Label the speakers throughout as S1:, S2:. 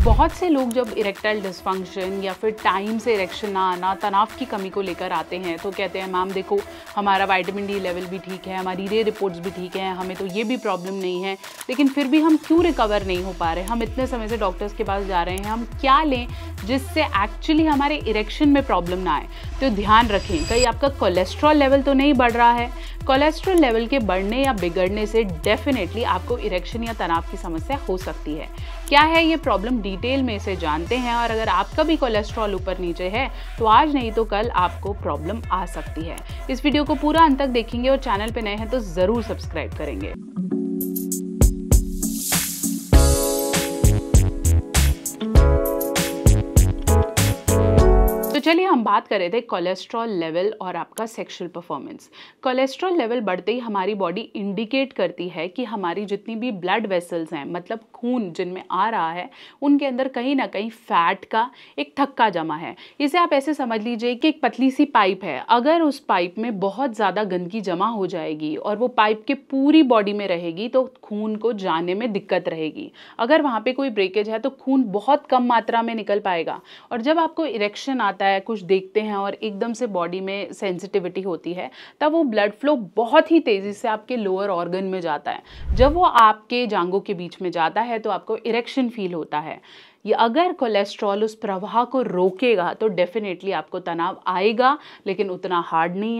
S1: बहुत से लोग जब इरेक्टाइल डिस्फंक्शन या फिर टाइम से इरेक्शन ना आना, तनाव की कमी को लेकर आते हैं तो कहते हैं मैम देखो हमारा विटामिन डी लेवल भी ठीक है, हमारी रे रिपोर्ट्स भी ठीक हैं, हमें तो ये भी प्रॉब्लम नहीं है, लेकिन फिर भी हम क्यों रिकवर नहीं हो पा रहे, हम इतने समय से डॉक्टर्स के पास जा रहे हैं, हम क्या लें जिससे एक्चुअली हमारे इरेक्शन में प्रॉब्लम ना आए। तो ध्यान रखें, कहीं आपका कोलेस्ट्रॉल लेवल तो नहीं बढ़ रहा है। कोलेस्ट्रॉल लेवल के बढ़ने या बिगड़ने से डेफिनेटली आपको इरेक्शन या तनाव की समस्या हो सकती है। क्या है ये प्रॉब्लम, डिटेल में इसे जानते हैं। और अगर आपका भी कोलेस्ट्रॉल ऊपर नीचे है तो आज नहीं तो कल आपको प्रॉब्लम आ सकती है। इस वीडियो को पूरा अंत तक देखेंगे और चैनल पे नए हैं तो ज़रूर सब्सक्राइब करेंगे। चलिए हम बात कर रहे थे कोलेस्ट्रॉल लेवल और आपका सेक्सुअल परफॉर्मेंस। कोलेस्ट्रॉल लेवल बढ़ते ही हमारी बॉडी इंडिकेट करती है कि हमारी जितनी भी ब्लड वेसल्स हैं, मतलब खून जिनमें आ रहा है, उनके अंदर कहीं ना कहीं फैट का एक थक्का जमा है। इसे आप ऐसे समझ लीजिए कि एक पतली सी पाइप है, अगर उस पाइप में बहुत ज़्यादा गंदगी जमा हो जाएगी और वो पाइप के पूरी बॉडी में रहेगी तो खून को जाने में दिक्कत रहेगी। अगर वहाँ पे कोई ब्रेकेज है तो खून बहुत कम मात्रा में निकल पाएगा। और जब आपको इरेक्शन आता है, कुछ देखते हैं और एकदम से बॉडी में सेंसिटिविटी होती है, तब वो ब्लड फ्लो बहुत ही तेजी से आपके लोअर ऑर्गन में जाता है। जब वो आपके जांघों के बीच में जाता है तो आपको इरेक्शन फील होता है। ये अगर कोलेस्ट्रॉल उस प्रवाह को रोकेगा तो डेफिनेटली आपको तनाव आएगा, लेकिन उतना हार्ड नहीं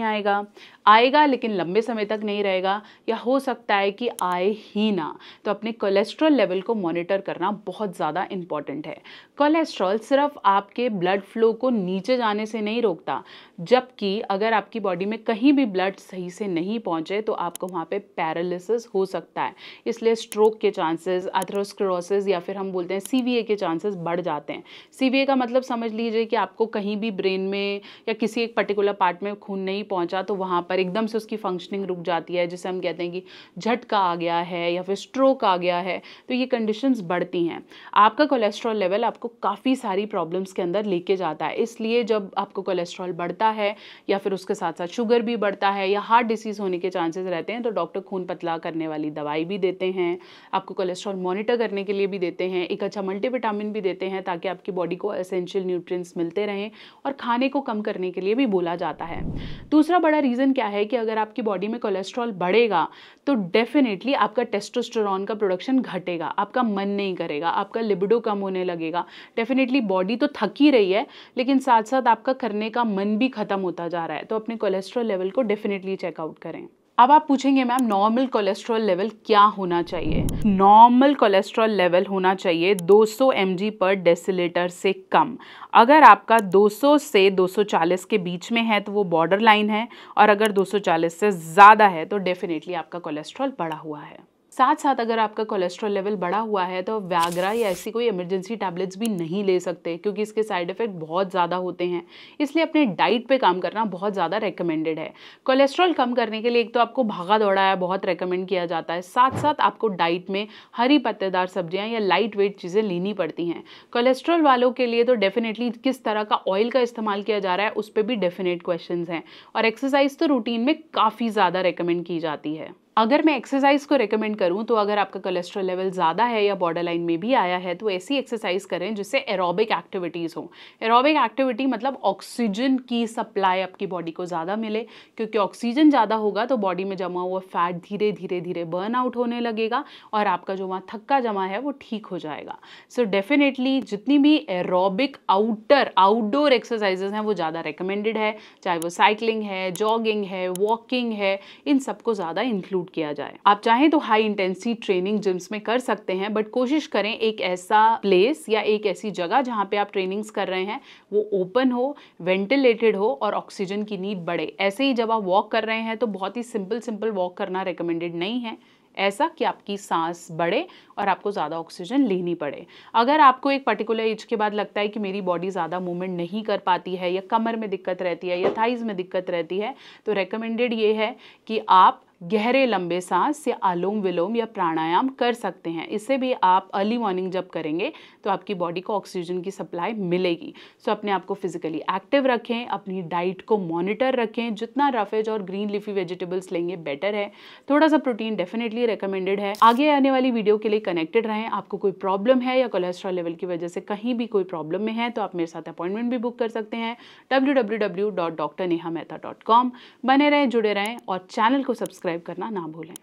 S1: आएगा लेकिन लंबे समय तक नहीं रहेगा, या हो सकता है कि आए ही ना। तो अपने कोलेस्ट्रॉल लेवल को मॉनिटर करना बहुत ज़्यादा इम्पॉर्टेंट है। कोलेस्ट्रॉल सिर्फ आपके ब्लड फ्लो को नीचे जाने से नहीं रोकता, जबकि अगर आपकी बॉडी में कहीं भी ब्लड सही से नहीं पहुँचे तो आपको वहाँ पे पैरालिसिस हो सकता है। इसलिए स्ट्रोक के चांसेस, एथेरोस्क्लेरोसिस या फिर हम बोलते हैं सीवीए के चांसेस बढ़ जाते हैं। सीवीए का मतलब समझ लीजिए कि आपको कहीं भी ब्रेन में या किसी एक पर्टिकुलर पार्ट में खून नहीं पहुंचा तो वहां पर एकदम से उसकी फंक्शनिंग रुक जाती है, जिसे हम कहते हैं कि झटका आ गया है या फिर स्ट्रोक आ गया है। तो ये कंडीशंस बढ़ती हैं। आपका कोलेस्ट्रॉल लेवल आपको काफ़ी सारी प्रॉब्लम्स के अंदर लेके जाता है। इसलिए जब आपको कोलेस्ट्रॉल बढ़ता है या फिर उसके साथ साथ शुगर भी बढ़ता है या हार्ट डिसीज़ होने के चांसेस रहते हैं तो डॉक्टर खून पतला करने वाली दवाई भी देते हैं, आपको कोलेस्ट्रॉल मॉनिटर करने के लिए भी देते हैं, एक अच्छा मल्टीविटामिन भी देते हैं ताकि आपकी बॉडी को एसेंशियल न्यूट्रिएंट्स मिलते रहें, और खाने को कम करने के लिए भी बोला जाता है। दूसरा बड़ा रीज़न क्या है कि अगर आपकी बॉडी में कोलेस्ट्रॉल बढ़ेगा तो डेफिनेटली आपका टेस्टोस्टेरोन का प्रोडक्शन घटेगा, आपका मन नहीं करेगा, आपका लिबिडो कम होने लगेगा। डेफिनेटली बॉडी तो थक ही रही है लेकिन साथ साथ आपका करने का मन भी खत्म होता जा रहा है। तो अपने कोलेस्ट्रॉल लेवल को डेफिनेटली चेकआउट करें। अब आप पूछेंगे मैम नॉर्मल कोलेस्ट्रॉल लेवल क्या होना चाहिए? नॉर्मल कोलेस्ट्रॉल लेवल होना चाहिए 200 mg पर डेसिलीटर से कम। अगर आपका 200 से 240 के बीच में है तो वो बॉर्डर लाइन है, और अगर 240 से ज़्यादा है तो डेफिनेटली आपका कोलेस्ट्रॉल बढ़ा हुआ है। साथ साथ अगर आपका कोलेस्ट्रॉल लेवल बढ़ा हुआ है तो व्याग्रा या ऐसी कोई इमरजेंसी टैबलेट्स भी नहीं ले सकते, क्योंकि इसके साइड इफ़ेक्ट बहुत ज़्यादा होते हैं। इसलिए अपने डाइट पे काम करना बहुत ज़्यादा रेकमेंडेड है। कोलेस्ट्रॉल कम करने के लिए एक तो आपको भागा दौड़ा है बहुत रेकमेंड किया जाता है, साथ साथ आपको डाइट में हरी पत्तेदार सब्जियाँ या लाइट वेट चीज़ें लेनी पड़ती हैं। कोलेस्ट्रॉल वालों के लिए तो डेफिनेटली किस तरह का ऑयल का इस्तेमाल किया जा रहा है उस पर भी डेफिनेट क्वेश्चंस हैं, और एक्सरसाइज तो रूटीन में काफ़ी ज़्यादा रेकमेंड की जाती है। अगर मैं एक्सरसाइज को रेकमेंड करूं तो अगर आपका कोलेस्ट्रॉल लेवल ज़्यादा है या बॉर्डर लाइन में भी आया है तो ऐसी एक्सरसाइज करें जिससे एरोबिक एक्टिविटीज़ हो। एरोबिक एक्टिविटी मतलब ऑक्सीजन की सप्लाई आपकी बॉडी को ज़्यादा मिले, क्योंकि ऑक्सीजन ज़्यादा होगा तो बॉडी में जमा हुआ फैट धीरे धीरे धीरे बर्न आउट होने लगेगा और आपका जो वहाँ थक्का जमा है वो ठीक हो जाएगा। सो डेफिनेटली जितनी भी एरोबिक आउटडोर एक्सरसाइजेज हैं वो ज़्यादा रिकमेंडेड है, चाहे वो साइकिलिंग है, जॉगिंग है, वॉकिंग है, इन सबको ज़्यादा इंक्लूड किया जाए। आप चाहें तो हाई इंटेंसिटी ट्रेनिंग जिम्स में कर सकते हैं, बट कोशिश करें एक ऐसा प्लेस या एक ऐसी जगह जहां पे आप ट्रेनिंग्स कर रहे हैं वो ओपन हो, वेंटिलेटेड हो और ऑक्सीजन की नीड बढ़े। ऐसे ही जब आप वॉक कर रहे हैं तो बहुत ही सिंपल वॉक करना रिकमेंडेड नहीं है, ऐसा कि आपकी सांस बढ़े और आपको ज़्यादा ऑक्सीजन लेनी पड़े। अगर आपको एक पर्टिकुलर एज के बाद लगता है कि मेरी बॉडी ज़्यादा मूवमेंट नहीं कर पाती है, या कमर में दिक्कत रहती है या थाइज में दिक्कत रहती है, तो रेकमेंडेड ये है कि आप गहरे लंबे सांस या अनुलोम विलोम या प्राणायाम कर सकते हैं। इससे भी आप अर्ली मॉर्निंग जब करेंगे तो आपकी बॉडी को ऑक्सीजन की सप्लाई मिलेगी। सो अपने आप को फिजिकली एक्टिव रखें, अपनी डाइट को मॉनिटर रखें, जितना रफ एज और ग्रीन लीफी वेजिटेबल्स लेंगे बेटर है। थोड़ा सा प्रोटीन डेफिनेटली रिकमेंडेड है। आगे आने वाली वीडियो के लिए कनेक्टेड रहें। आपको कोई प्रॉब्लम है या कोलेस्ट्रॉल लेवल की वजह से कहीं भी कोई प्रॉब्लम में है तो आप मेरे साथ अपॉइंटमेंट भी बुक कर सकते हैं www.drnehamehta.com। बने रहें, जुड़े रहें और चैनल को सब्सक्राइब करना ना भूलें।